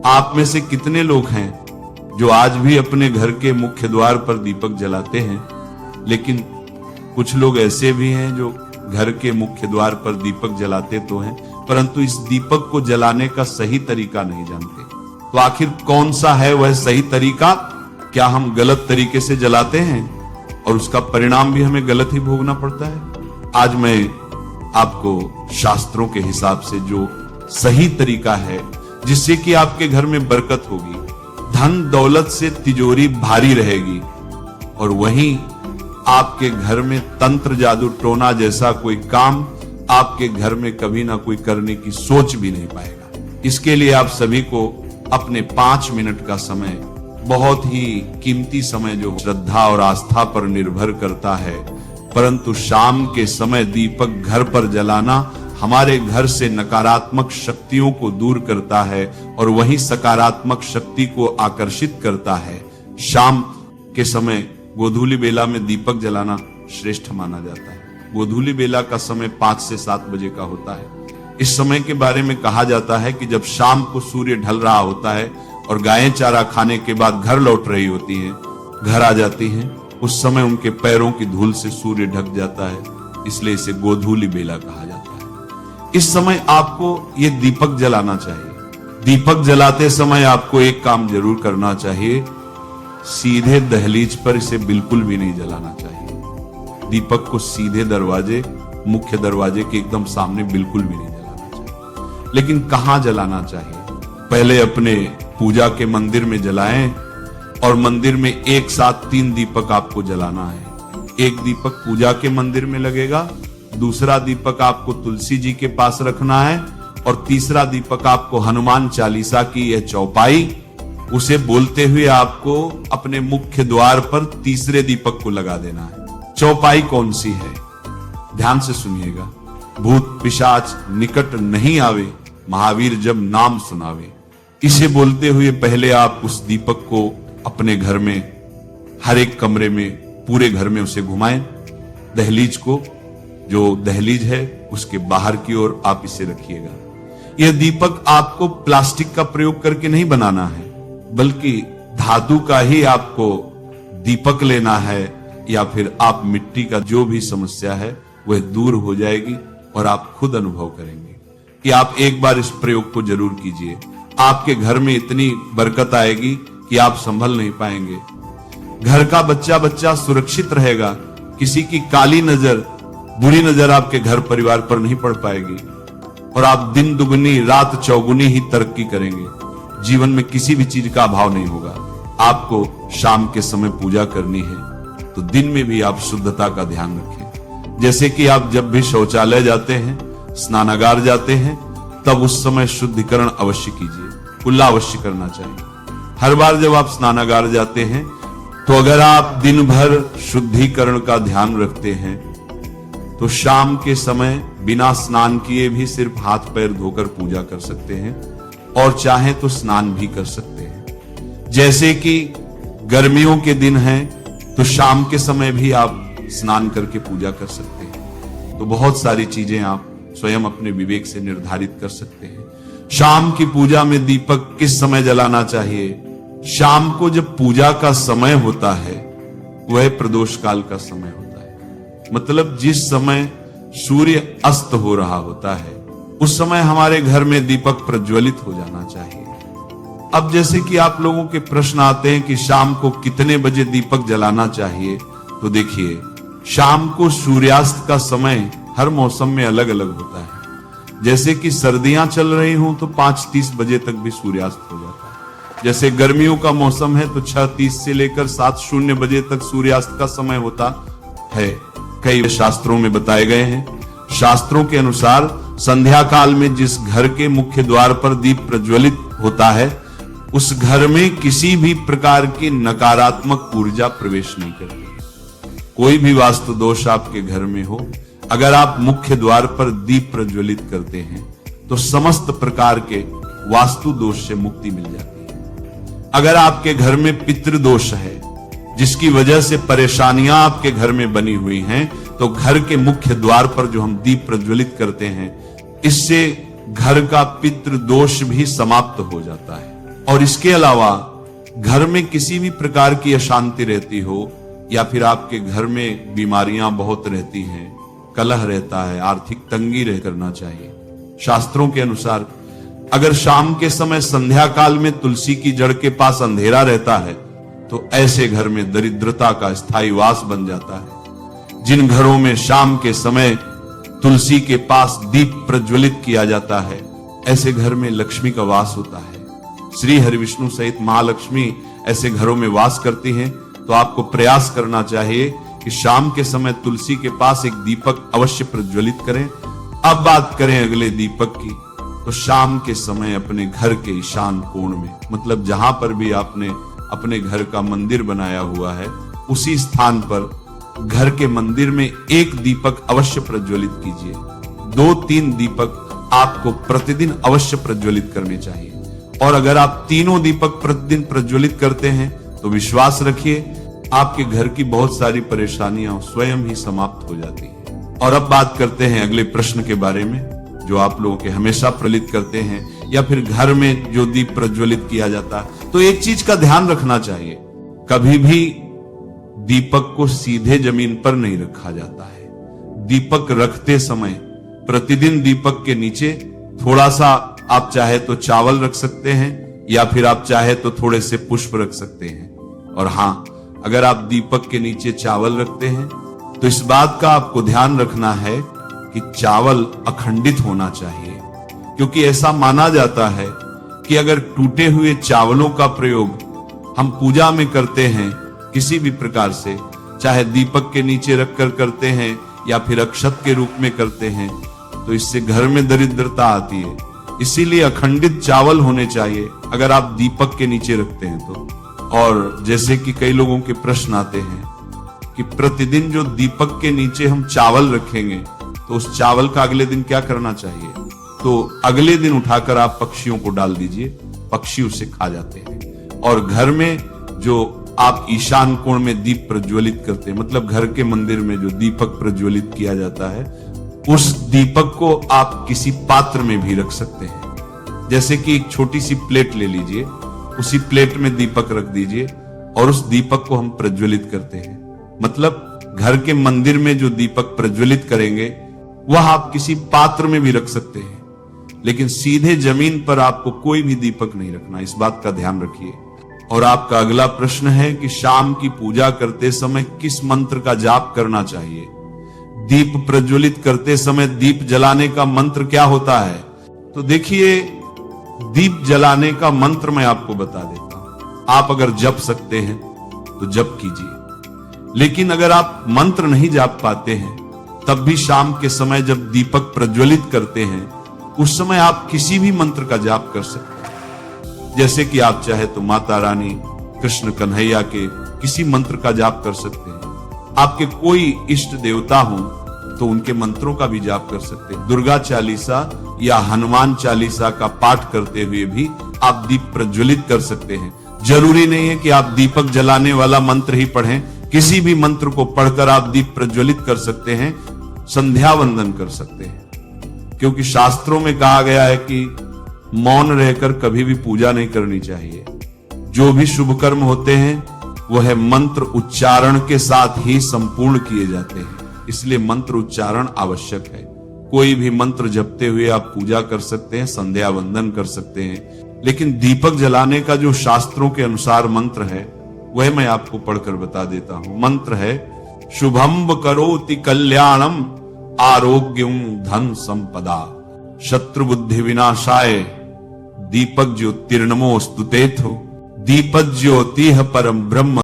आप में से कितने लोग हैं जो आज भी अपने घर के मुख्य द्वार पर दीपक जलाते हैं? लेकिन कुछ लोग ऐसे भी हैं जो घर के मुख्य द्वार पर दीपक जलाते तो हैं, परंतु इस दीपक को जलाने का सही तरीका नहीं जानते। तो आखिर कौन सा है वह सही तरीका? क्या हम गलत तरीके से जलाते हैं और उसका परिणाम भी हमें गलत ही भोगना पड़ता है? आज मैं आपको शास्त्रों के हिसाब से जो सही तरीका है जिससे कि आपके घर में बरकत होगी, धन दौलत से तिजोरी भारी रहेगी, और वहीं आपके घर में तंत्र जादू टोना जैसा कोई काम आपके घर में कभी ना कोई करने की सोच भी नहीं पाएगा। इसके लिए आप सभी को अपने 5 मिनट का समय, बहुत ही कीमती समय जो श्रद्धा और आस्था पर निर्भर करता है, परंतु शाम के समय दीपक घर पर जलाना हमारे घर से नकारात्मक शक्तियों को दूर करता है और वही सकारात्मक शक्ति को आकर्षित करता है। शाम के समय गोधूली बेला में दीपक जलाना श्रेष्ठ माना जाता है। गोधूली बेला का समय 5 से 7 बजे का होता है। इस समय के बारे में कहा जाता है कि जब शाम को सूर्य ढल रहा होता है और गायें चारा खाने के बाद घर लौट रही होती हैं, घर आ जाती हैं, उस समय उनके पैरों की धूल से सूर्य ढक जाता है, इसलिए इसे गोधूली बेला कहा जाता है। इस समय आपको ये दीपक जलाना चाहिए। दीपक जलाते समय आपको एक काम जरूर करना चाहिए, सीधे दहलीज पर इसे बिल्कुल भी नहीं जलाना चाहिए। दीपक को सीधे दरवाजे, मुख्य दरवाजे के एकदम सामने बिल्कुल भी नहीं जलाना चाहिए। लेकिन कहां जलाना चाहिए? पहले अपने पूजा के मंदिर में जलाएं, और मंदिर में एक साथ 3 दीपक आपको जलाना है। एक दीपक पूजा के मंदिर में लगेगा, दूसरा दीपक आपको तुलसी जी के पास रखना है, और तीसरा दीपक आपको हनुमान चालीसा की यह चौपाई, उसे बोलते हुए आपको अपने मुख्य द्वार पर तीसरे दीपक को लगा देना है। चौपाई कौन सी है? ध्यान से सुनिएगा। भूत पिशाच निकट नहीं आवे, महावीर जब नाम सुनावे। इसे बोलते हुए पहले आप उस दीपक को अपने घर में, हर एक कमरे में, पूरे घर में उसे घुमाएं। दहलीज को, जो दहलीज है उसके बाहर की ओर आप इसे रखिएगा। यह दीपक आपको प्लास्टिक का प्रयोग करके नहीं बनाना है, बल्कि धातु का ही आपको दीपक लेना है, या फिर आप मिट्टी का जो भी समस्या है वह दूर हो जाएगी और आप खुद अनुभव करेंगे कि आप एक बार इस प्रयोग को जरूर कीजिए। आपके घर में इतनी बरकत आएगी कि आप संभल नहीं पाएंगे। घर का बच्चा बच्चा सुरक्षित रहेगा, किसी की काली नजर, बुरी नजर आपके घर परिवार पर नहीं पड़ पाएगी, और आप दिन दुगनी रात चौगुनी ही तरक्की करेंगे। जीवन में किसी भी चीज का अभाव नहीं होगा। आपको शाम के समय पूजा करनी है तो दिन में भी आप शुद्धता का ध्यान रखें। जैसे कि आप जब भी शौचालय जाते हैं, स्नानागार जाते हैं, तब उस समय शुद्धिकरण अवश्य कीजिए, कुल्ला अवश्य करना चाहिए। हर बार जब आप स्नानागार जाते हैं तो अगर आप दिन भर शुद्धिकरण का ध्यान रखते हैं तो शाम के समय बिना स्नान किए भी सिर्फ हाथ पैर धोकर पूजा कर सकते हैं, और चाहे तो स्नान भी कर सकते हैं। जैसे कि गर्मियों के दिन हैं तो शाम के समय भी आप स्नान करके पूजा कर सकते हैं। तो बहुत सारी चीजें आप स्वयं अपने विवेक से निर्धारित कर सकते हैं। शाम की पूजा में दीपक किस समय जलाना चाहिए? शाम को जब पूजा का समय होता है वह प्रदोष काल का समय होता है, मतलब जिस समय सूर्य अस्त हो रहा होता है उस समय हमारे घर में दीपक प्रज्वलित हो जाना चाहिए। अब जैसे कि आप लोगों के प्रश्न आते हैं कि शाम को कितने बजे दीपक जलाना चाहिए, तो देखिए, शाम को सूर्यास्त का समय हर मौसम में अलग अलग होता है। जैसे कि सर्दियां चल रही हों तो 5:30 बजे तक भी सूर्यास्त हो जाता है। जैसे गर्मियों का मौसम है तो 6:30 से लेकर 7:00 बजे तक सूर्यास्त का समय होता है। कई शास्त्रों में बताए गए हैं। शास्त्रों के अनुसार संध्या काल में जिस घर के मुख्य द्वार पर दीप प्रज्वलित होता है उस घर में किसी भी प्रकार की नकारात्मक ऊर्जा प्रवेश नहीं करती। कोई भी वास्तु दोष आपके घर में हो, अगर आप मुख्य द्वार पर दीप प्रज्वलित करते हैं तो समस्त प्रकार के वास्तु दोष से मुक्ति मिल जाती है। अगर आपके घर में पितृदोष है जिसकी वजह से परेशानियां आपके घर में बनी हुई हैं, तो घर के मुख्य द्वार पर जो हम दीप प्रज्वलित करते हैं इससे घर का पितृदोष भी समाप्त हो जाता है। और इसके अलावा घर में किसी भी प्रकार की अशांति रहती हो या फिर आपके घर में बीमारियां बहुत रहती हैं, कलह रहता है, आर्थिक तंगी रह करना चाहिए। शास्त्रों के अनुसार अगर शाम के समय संध्या काल में तुलसी की जड़ के पास अंधेरा रहता है तो ऐसे घर में दरिद्रता का स्थायी वास बन जाता है। जिन घरों में शाम के समय तुलसी के पास दीप प्रज्वलित किया जाता है, ऐसे घर में लक्ष्मी का वास होता है। श्री हरिविष्णु सहित महालक्ष्मी ऐसे घरों में वास करती हैं। तो आपको प्रयास करना चाहिए कि शाम के समय तुलसी के पास एक दीपक अवश्य प्रज्वलित करें। अब बात करें अगले दीपक की, तो शाम के समय अपने घर के ईशान कोण में, मतलब जहां पर भी आपने अपने घर का मंदिर बनाया हुआ है, उसी स्थान पर घर के मंदिर में एक दीपक अवश्य प्रज्वलित कीजिए। 2-3 दीपक आपको प्रतिदिन अवश्य प्रज्वलित करने चाहिए। और अगर आप तीनों दीपक प्रतिदिन प्रज्वलित करते हैं तो विश्वास रखिए आपके घर की बहुत सारी परेशानियां स्वयं ही समाप्त हो जाती हैं। और अब बात करते हैं अगले प्रश्न के बारे में, जो आप लोगों के हमेशा प्रज्वलित करते हैं या फिर घर में जो दीप प्रज्वलित किया जाता है। तो एक चीज का ध्यान रखना चाहिए, कभी भी दीपक को सीधे जमीन पर नहीं रखा जाता है। दीपक रखते समय प्रतिदिन दीपक के नीचे थोड़ा सा आप चाहे तो चावल रख सकते हैं या फिर आप चाहे तो थोड़े से पुष्प रख सकते हैं। और हां, अगर आप दीपक के नीचे चावल रखते हैं तो इस बात का आपको ध्यान रखना है कि चावल अखंडित होना चाहिए, क्योंकि ऐसा माना जाता है कि अगर टूटे हुए चावलों का प्रयोग हम पूजा में करते हैं किसी भी प्रकार से, चाहे दीपक के नीचे रखकर करते हैं या फिर अक्षत के रूप में करते हैं, तो इससे घर में दरिद्रता आती है। इसीलिए अखंडित चावल होने चाहिए अगर आप दीपक के नीचे रखते हैं तो। और जैसे कि कई लोगों के प्रश्न आते हैं कि प्रतिदिन जो दीपक के नीचे हम चावल रखेंगे तो उस चावल का अगले दिन क्या करना चाहिए, तो अगले दिन उठाकर आप पक्षियों को डाल दीजिए, पक्षी उसे खा जाते हैं। और घर में जो आप ईशान कोण में दीप प्रज्वलित करते हैं, मतलब घर के मंदिर में जो दीपक प्रज्वलित किया जाता है, उस दीपक को आप किसी पात्र में भी रख सकते हैं। जैसे कि एक छोटी सी प्लेट ले लीजिए, उसी प्लेट में दीपक रख दीजिए और उस दीपक को हम प्रज्वलित करते हैं। मतलब घर के मंदिर में जो दीपक प्रज्वलित करेंगे वह आप किसी पात्र में भी रख सकते हैं, लेकिन सीधे जमीन पर आपको कोई भी दीपक नहीं रखना, इस बात का ध्यान रखिए। और आपका अगला प्रश्न है कि शाम की पूजा करते समय किस मंत्र का जाप करना चाहिए। दीप प्रज्वलित करते समय दीप जलाने का मंत्र क्या होता है? तो देखिए, दीप जलाने का मंत्र मैं आपको बता देता हूं। आप अगर जप सकते हैं तो जप कीजिए, लेकिन अगर आप मंत्र नहीं जाप पाते हैं तब भी शाम के समय जब दीपक प्रज्वलित करते हैं उस समय आप किसी भी मंत्र का जाप कर सकते हैं। जैसे कि आप चाहे तो माता रानी, कृष्ण कन्हैया के किसी मंत्र का जाप कर सकते हैं। आपके कोई इष्ट देवता हो तो उनके मंत्रों का भी जाप कर सकते हैं। दुर्गा चालीसा या हनुमान चालीसा का पाठ करते हुए भी आप दीप प्रज्वलित कर सकते हैं। जरूरी नहीं है कि आप दीपक जलाने वाला मंत्र ही पढ़ें, किसी भी मंत्र को पढ़कर आप दीप प्रज्वलित कर सकते हैं, संध्या वंदन कर सकते हैं। क्योंकि शास्त्रों में कहा गया है कि मौन रहकर कभी भी पूजा नहीं करनी चाहिए। जो भी शुभ कर्म होते हैं वह मंत्र उच्चारण के साथ ही संपूर्ण किए जाते हैं, इसलिए मंत्र उच्चारण आवश्यक है। कोई भी मंत्र जपते हुए आप पूजा कर सकते हैं, संध्या वंदन कर सकते हैं, लेकिन दीपक जलाने का जो शास्त्रों के अनुसार मंत्र है वह मैं आपको पढ़कर बता देता हूं। मंत्र है शुभम करोति कल्याणम आरोग्यम धन संपदा शत्रु बुद्धि विनाशाय दीपक ज्योतिर्नमोस्तुते दीपक ज्योति परम ब्रह्म